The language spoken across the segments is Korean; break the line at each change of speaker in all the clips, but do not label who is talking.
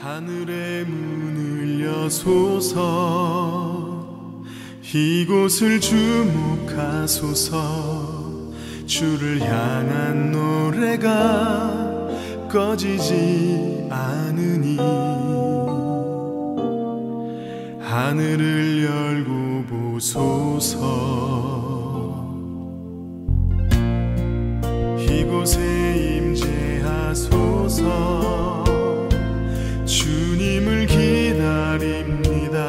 하늘의 문을 여소서 이곳을 주목하소서 주를 향한 노래가 꺼지지 않으니 하늘을 열고 보소서 이곳에 임재하소서 주님을 기다립니다.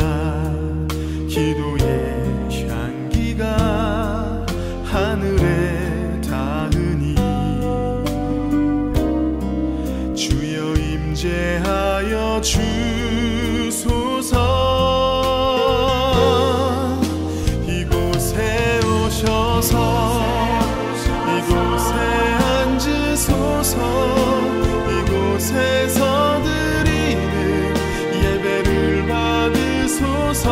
기도의 향기가 하늘에 닿으니 주여 임재하여 주소서 이곳에 오셔서 이곳에 앉으소서 이곳에서 예배를 받으소서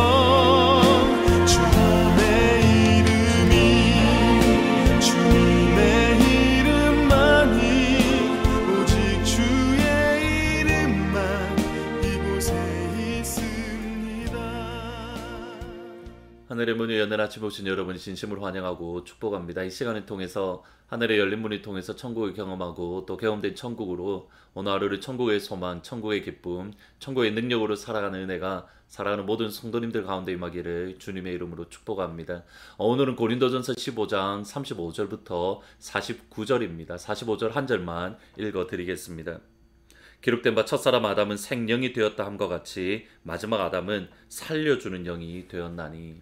주님의 이름만이 오직 주의 이름만 이곳에 있습니다.
하늘의 문을 여는 아침 오신 여러분 진심으로 환영하고 축복합니다. 이 시간을 통해서 하늘의 열린 문을 통해서 천국을 경험하고 또 경험된 천국으로 오늘 하루를 천국의 소망, 천국의 기쁨, 천국의 능력으로 살아가는 은혜가 살아가는 모든 성도님들 가운데 임하기를 주님의 이름으로 축복합니다. 오늘은 고린도전서 15장 35절부터 49절입니다. 45절 한 절만 읽어드리겠습니다. 기록된 바 첫사람 아담은 생령이 되었다 함과 같이 마지막 아담은 살려주는 영이 되었나니.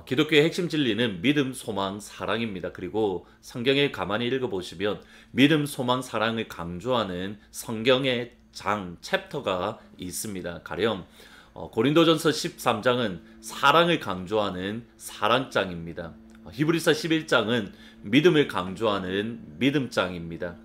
기독교의 핵심 진리는 믿음, 소망, 사랑입니다. 그리고 성경에 가만히 읽어보시면 믿음, 소망, 사랑을 강조하는 성경의 챕터가 있습니다. 가령 고린도전서 13장은 사랑을 강조하는 사랑장입니다. 히브리서 11장은 믿음을 강조하는 믿음장입니다.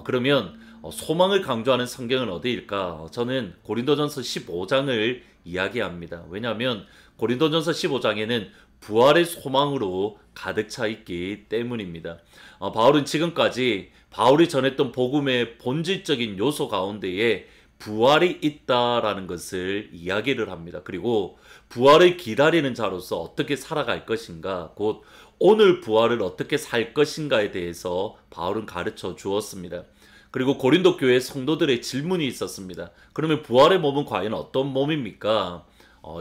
그러면 소망을 강조하는 성경은 어디일까? 저는 고린도전서 15장을 이야기합니다. 왜냐하면 고린도전서 15장에는 부활의 소망으로 가득 차 있기 때문입니다. 바울은 지금까지 바울이 전했던 복음의 본질적인 요소 가운데에 부활이 있다라는 것을 이야기를 합니다. 그리고 부활을 기다리는 자로서 어떻게 살아갈 것인가, 곧 오늘 부활을 어떻게 살 것인가에 대해서 바울은 가르쳐 주었습니다. 그리고 고린도 교회 성도들의 질문이 있었습니다. 그러면 부활의 몸은 과연 어떤 몸입니까?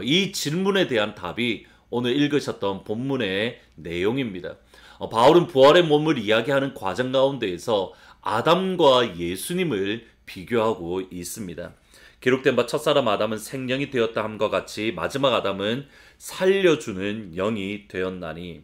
이 질문에 대한 답이 오늘 읽으셨던 본문의 내용입니다. 바울은 부활의 몸을 이야기하는 과정 가운데에서 아담과 예수님을 비교하고 있습니다. 기록된 바 첫사람 아담은 생령이 되었다 함과 같이 마지막 아담은 살려주는 영이 되었나니.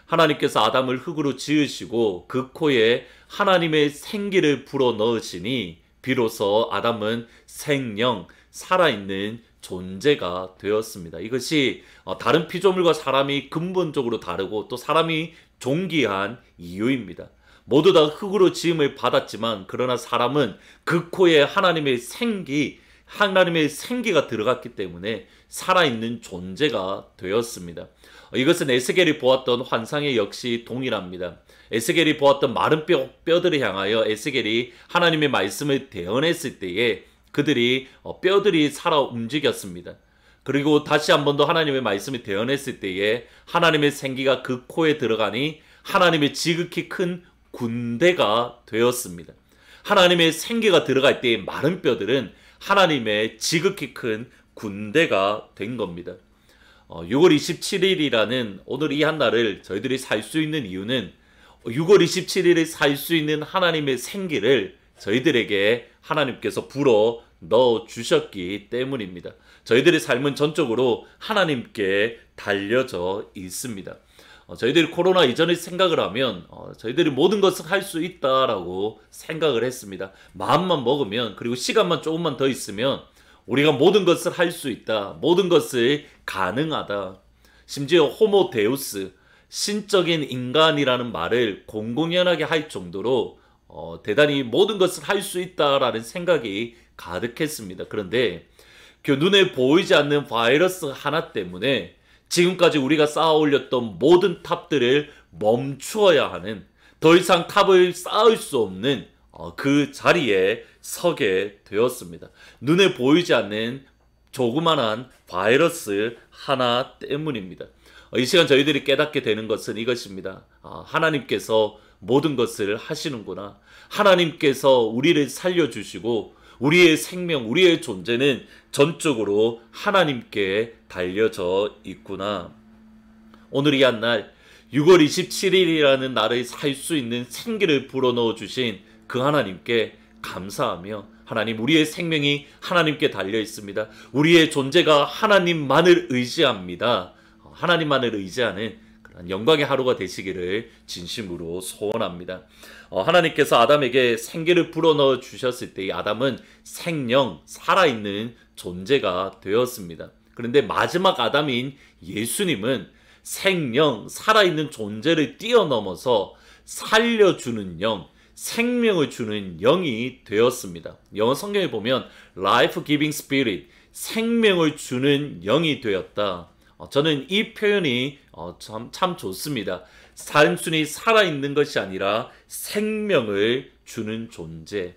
하나님께서 아담을 흙으로 지으시고 그 코에 하나님의 생기를 불어넣으시니 비로소 아담은 생령, 살아있는 존재가 되었습니다. 이것이 다른 피조물과 사람이 근본적으로 다르고 또 사람이 존귀한 이유입니다. 모두 다 흙으로 지음을 받았지만 그러나 사람은 그 코에 하나님의 생기가 들어갔기 때문에 살아있는 존재가 되었습니다. 이것은 에스겔이 보았던 환상에 역시 동일합니다. 에스겔이 보았던 마른 뼈들을 향하여 에스겔이 하나님의 말씀을 대언했을 때에 그들이 뼈들이 살아 움직였습니다. 그리고 다시 한 번 더 하나님의 말씀을 대언했을 때에 하나님의 생기가 그 코에 들어가니 하나님의 지극히 큰 군대가 되었습니다. 하나님의 생기가 들어갈 때의 마른 뼈들은 하나님의 지극히 큰 군대가 된 겁니다. 6월 27일이라는 오늘 이 한 날을 저희들이 살 수 있는 이유는 6월 27일에 살 수 있는 하나님의 생기를 저희들에게 하나님께서 불어 넣어 주셨기 때문입니다. 저희들의 삶은 전적으로 하나님께 달려져 있습니다. 저희들이 코로나 이전에 생각을 하면 저희들이 모든 것을 할 수 있다라고 생각을 했습니다. 마음만 먹으면, 그리고 시간만 조금만 더 있으면 우리가 모든 것을 할 수 있다, 모든 것을 가능하다. 심지어 호모 데우스, 신적인 인간이라는 말을 공공연하게 할 정도로 대단히 모든 것을 할 수 있다라는 생각이 가득했습니다. 그런데 그 눈에 보이지 않는 바이러스 하나 때문에 지금까지 우리가 쌓아 올렸던 모든 탑들을 멈추어야 하는, 더 이상 탑을 쌓을 수 없는 그 자리에 서게 되었습니다. 눈에 보이지 않는 조그만한 바이러스 하나 때문입니다. 이 시간 저희들이 깨닫게 되는 것은 이것입니다. 하나님께서 모든 것을 하시는구나. 하나님께서 우리를 살려주시고 우리의 생명, 우리의 존재는 전적으로 하나님께 달려져 있구나. 오늘 이 한 날 6월 27일이라는 날에 살 수 있는 생기를 불어넣어 주신 그 하나님께 감사하며, 하나님, 우리의 생명이 하나님께 달려 있습니다. 우리의 존재가 하나님만을 의지합니다. 하나님만을 의지하는 그런 영광의 하루가 되시기를 진심으로 소원합니다. 하나님께서 아담에게 생기를 불어넣어 주셨을 때 이 아담은 생명, 살아있는 존재가 되었습니다. 그런데 마지막 아담인 예수님은 생명, 살아있는 존재를 뛰어넘어서 살려주는 영, 생명을 주는 영이 되었습니다. 영어 성경에 보면 Life Giving Spirit, 생명을 주는 영이 되었다. 저는 이 표현이 참 좋습니다. 단순히 살아있는 것이 아니라 생명을 주는 존재.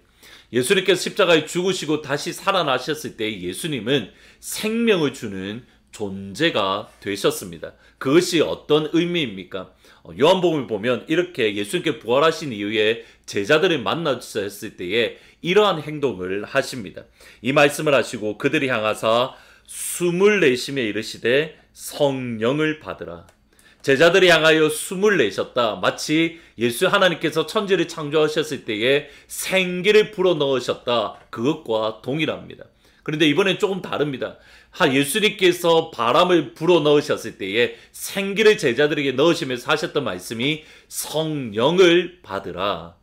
예수님께서 십자가에 죽으시고 다시 살아나셨을 때 예수님은 생명을 주는 존재가 되셨습니다. 그것이 어떤 의미입니까? 요한복음을 보면 이렇게 예수님께 부활하신 이후에 제자들을 만나셨을 때에 이러한 행동을 하십니다. 이 말씀을 하시고 그들이 향하사 숨을 내쉬며 이르시되 성령을 받으라. 제자들이 향하여 숨을 내셨다. 마치 예수 하나님께서 천지를 창조하셨을 때에 생기를 불어넣으셨다. 그것과 동일합니다. 그런데 이번엔 조금 다릅니다. 예수님께서 바람을 불어넣으셨을 때에 생기를 제자들에게 넣으시면서 하셨던 말씀이 성령을 받으라.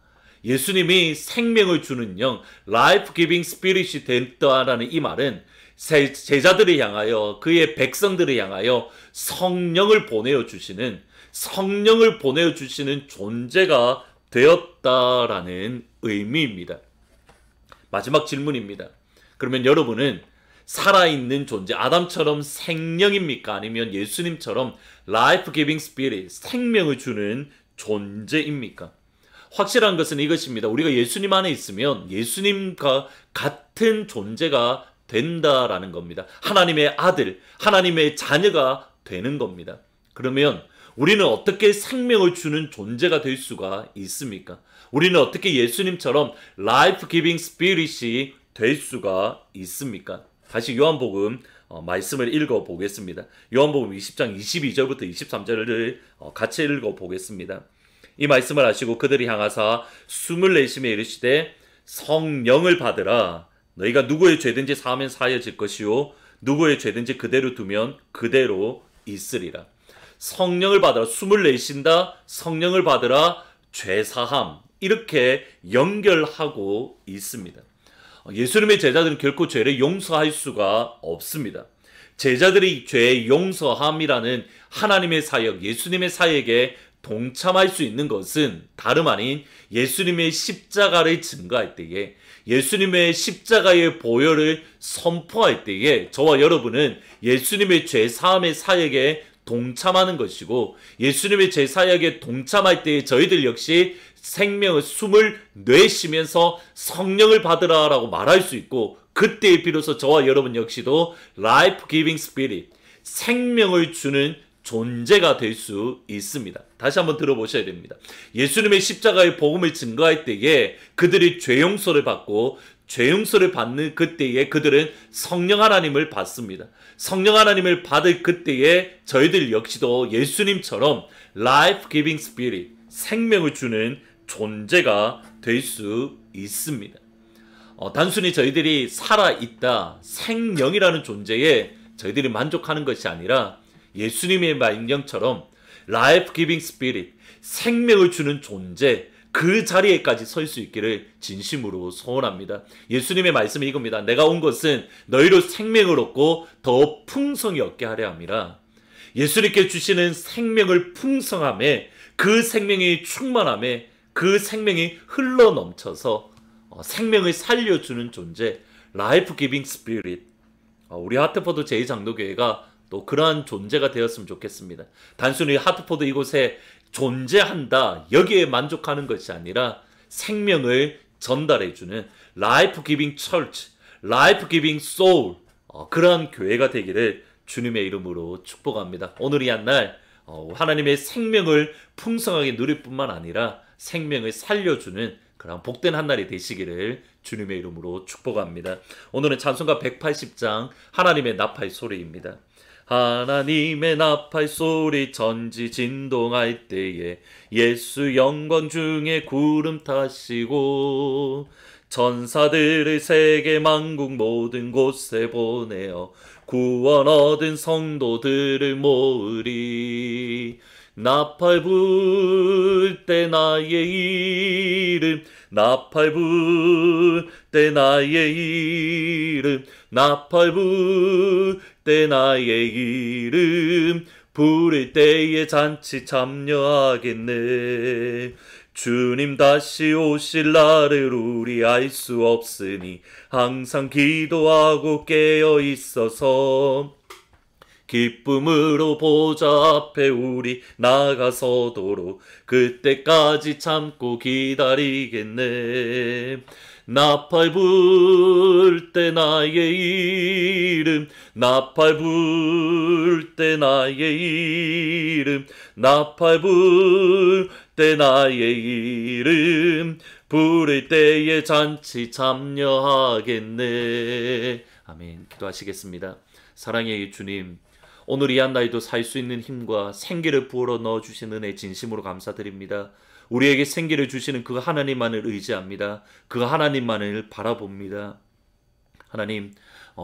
예수님이 생명을 주는 영, Life Giving Spirit이 됐다라는 이 말은 제자들을 향하여, 그의 백성들을 향하여 성령을 보내어 주시는 존재가 되었다라는 의미입니다. 마지막 질문입니다. 그러면 여러분은 살아있는 존재, 아담처럼 생명입니까? 아니면 예수님처럼 Life Giving Spirit, 생명을 주는 존재입니까? 확실한 것은 이것입니다. 우리가 예수님 안에 있으면 예수님과 같은 존재가 된다라는 겁니다. 하나님의 아들, 하나님의 자녀가 되는 겁니다. 그러면 우리는 어떻게 생명을 주는 존재가 될 수가 있습니까? 우리는 어떻게 예수님처럼 Life Giving Spirit이 될 수가 있습니까? 다시 요한복음 말씀을 읽어보겠습니다. 요한복음 20장 22절부터 23절을 같이 읽어보겠습니다. 이 말씀을 하시고 그들이 향하사 숨을 내쉬며 이르시되 성령을 받으라. 너희가 누구의 죄든지 사하면 사하여질 것이요 누구의 죄든지 그대로 두면 그대로 있으리라. 성령을 받으라. 숨을 내쉰다. 성령을 받으라. 죄사함. 이렇게 연결하고 있습니다. 예수님의 제자들은 결코 죄를 용서할 수가 없습니다. 제자들이 죄의 용서함이라는 하나님의 사역, 예수님의 사역에 동참할 수 있는 것은 다름 아닌 예수님의 십자가를 증거할 때에, 예수님의 십자가의 보혈을 선포할 때에 저와 여러분은 예수님의 죄사함의 사역에 동참하는 것이고, 예수님의 제사역에 동참할 때에 저희들 역시 생명의 숨을 내쉬면서 성령을 받으라라고 말할 수 있고, 그때에 비로소 저와 여러분 역시도 Life Giving Spirit, 생명을 주는 존재가 될 수 있습니다. 다시 한번 들어보셔야 됩니다. 예수님의 십자가의 복음을 증거할 때에 그들이 죄 용서를 받고, 죄 용서를 받는 그때에 그들은 성령 하나님을 받습니다. 성령 하나님을 받을 그때에 저희들 역시도 예수님처럼 Life Giving Spirit, 생명을 주는 존재가 될 수 있습니다. 단순히 저희들이 살아있다, 생명이라는 존재에 저희들이 만족하는 것이 아니라 예수님의 말씀처럼 Life Giving Spirit, 생명을 주는 존재, 그 자리에까지 설 수 있기를 진심으로 소원합니다. 예수님의 말씀이 이겁니다. 내가 온 것은 너희로 생명을 얻고 더 풍성히 얻게 하려 함이라. 예수님께 주시는 생명을 풍성함에, 그 생명이 충만함에, 그 생명이 흘러넘쳐서 생명을 살려주는 존재, Life Giving Spirit. 우리 하트포드 제2장로교회가 또 그러한 존재가 되었으면 좋겠습니다. 단순히 하트포드 이곳에 존재한다, 여기에 만족하는 것이 아니라 생명을 전달해주는 라이프 기빙 철치, 라이프 기빙 소울, 그러한 교회가 되기를 주님의 이름으로 축복합니다. 오늘 이 한날 하나님의 생명을 풍성하게 누릴 뿐만 아니라 생명을 살려주는 그런 복된 한날이 되시기를 주님의 이름으로 축복합니다. 오늘은 찬송가 180장 하나님의 나팔 소리입니다. 하나님의 나팔 소리 전지 진동할 때에 예수 영광 중에 구름 타시고 천사들을 세계 만국 모든 곳에 보내어 구원 얻은 성도들을 모으리. 나팔 불 때 나의 이름, 나팔 불 때 나의 이름, 나팔 불 때 나의 이름, 부를 때에 잔치 참여하겠네. 주님 다시 오실 날을 우리 알 수 없으니 항상 기도하고 깨어 있어서 기쁨으로 보좌 앞에 우리 나가서도록 그때까지 참고 기다리겠네. 나팔 불 때 나의 이름, 나팔 불 때 나의 이름, 나팔 불 때 나의 이름, 부를 때에 잔치 참여하겠네. 아멘. 기도하시겠습니다. 사랑의 주님, 오늘 이 한날도 살 수 있는 힘과 생기를 부어 넣어주신 은혜 진심으로 감사드립니다. 우리에게 생기를 주시는 그 하나님만을 의지합니다. 그 하나님만을 바라봅니다. 하나님,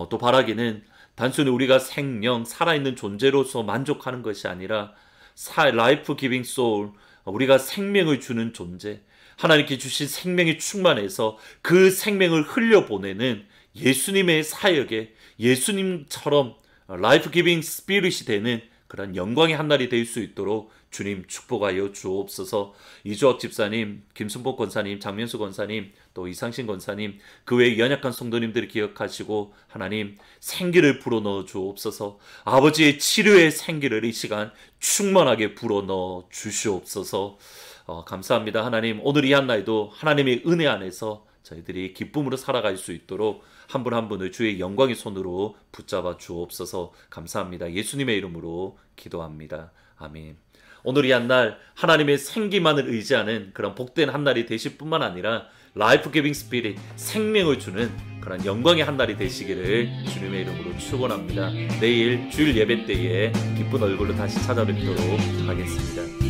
또 바라기는 단순히 우리가 생명, 살아있는 존재로서 만족하는 것이 아니라 라이프 기빙 소울, 우리가 생명을 주는 존재, 하나님께 주신 생명이 충만해서 그 생명을 흘려보내는 예수님의 사역에 예수님처럼 라이프 기빙 스피릿이 되는 그런 영광의 한날이 될 수 있도록 주님 축복하여 주옵소서. 이주학 집사님, 김순복 권사님, 장면수 권사님, 또 이상신 권사님, 그 외의 연약한 성도님들을 기억하시고 하나님 생기를 불어넣어 주옵소서. 아버지의 치료의 생기를 이 시간 충만하게 불어넣어 주시옵소서. 감사합니다. 하나님, 오늘 이 한날도 하나님의 은혜 안에서 저희들이 기쁨으로 살아갈 수 있도록 한 분 한 분을 주의 영광의 손으로 붙잡아 주옵소서. 감사합니다. 예수님의 이름으로 기도합니다. 아멘. 오늘 이 한날 하나님의 생기만을 의지하는 그런 복된 한날이 되실 뿐만 아니라 라이프 기빙 스피릿, 생명을 주는 그런 영광의 한날이 되시기를 주님의 이름으로 축원합니다. 내일 주일 예배 때에 기쁜 얼굴로 다시 찾아뵙도록 하겠습니다.